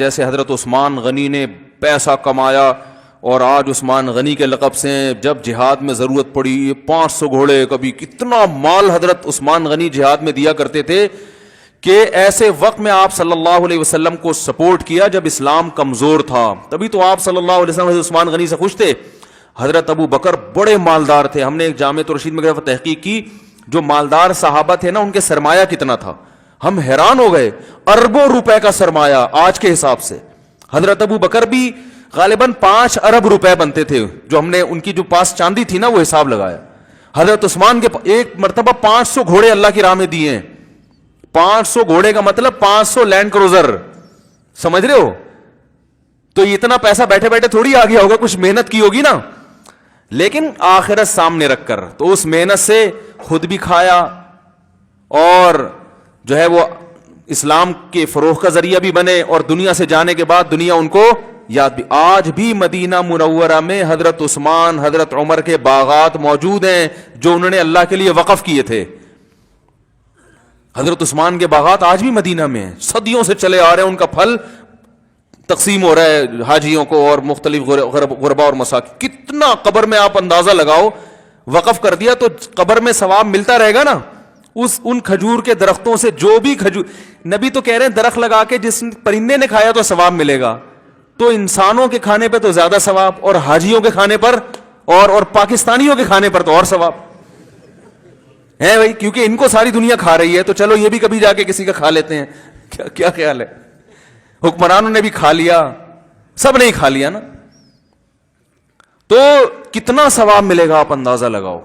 جیسے حضرت عثمان غنی نے پیسہ کمایا اور آج عثمان غنی کے لقب سے جب جہاد میں ضرورت پڑی 500 گھوڑے، کبھی کتنا مال حضرت عثمان غنی جہاد میں دیا کرتے تھے کہ ایسے وقت میں آپ صلی اللہ علیہ وسلم کو سپورٹ کیا جب اسلام کمزور تھا. تبھی تو آپ صلی اللہ علیہ وسلم حضرت عثمان غنی سے خوش تھے. حضرت ابو بکر بڑے مالدار تھے. ہم نے ایک جامع الرشید میں تحقیق کی، جو مالدار صحابہ تھے نا ان کے سرمایہ کتنا تھا. ہم حیران ہو گئے، اربوں روپے کا سرمایہ آج کے حساب سے. حضرت ابو بکر بھی غالباً 5 ارب روپے بنتے تھے، جو ہم نے ان کی جو پاس چاندی تھی نا وہ حساب لگایا. حضرت عثمان کے ایک مرتبہ 500 گھوڑے اللہ کی راہ میں دیے ہیں. 500 گھوڑے کا مطلب 500 لینڈ کروزر، سمجھ رہے ہو؟ تو اتنا پیسہ بیٹھے بیٹھے تھوڑی آ گیا ہوگا، کچھ محنت کی ہوگی نا. لیکن آخرت سامنے رکھ کر تو اس محنت سے خود بھی کھایا اور جو ہے وہ اسلام کے فروغ کا ذریعہ بھی بنے، اور دنیا سے جانے کے بعد دنیا ان کو یاد بھی. آج بھی مدینہ منورہ میں حضرت عثمان حضرت عمر کے باغات موجود ہیں جو انہوں نے اللہ کے لیے وقف کیے تھے. حضرت عثمان کے باغات آج بھی مدینہ میں ہیں، صدیوں سے چلے آ رہے ہیں. ان کا پھل تقسیم ہو رہا ہے حاجیوں کو اور مختلف غربا اور مساکین. کتنا قبر میں آپ اندازہ لگاؤ، وقف کر دیا تو قبر میں ثواب ملتا رہے گا نا. ان کھجور کے درختوں سے جو بھی کھجور، نبی تو کہہ رہے ہیں درخت لگا کے جس پرندے نے کھایا تو ثواب ملے گا. تو انسانوں کے کھانے پہ تو زیادہ ثواب، اور حاجیوں کے کھانے پر اور پاکستانیوں کے کھانے پر تو اور ثواب ہے بھائی، کیونکہ ان کو ساری دنیا کھا رہی ہے. تو چلو یہ بھی کبھی جا کے کسی کا کھا لیتے ہیں. کیا خیال ہے؟ حکمرانوں نے بھی کھا لیا، سب نے ہی کھا لیا نا. تو کتنا ثواب ملے گا آپ اندازہ لگاؤ.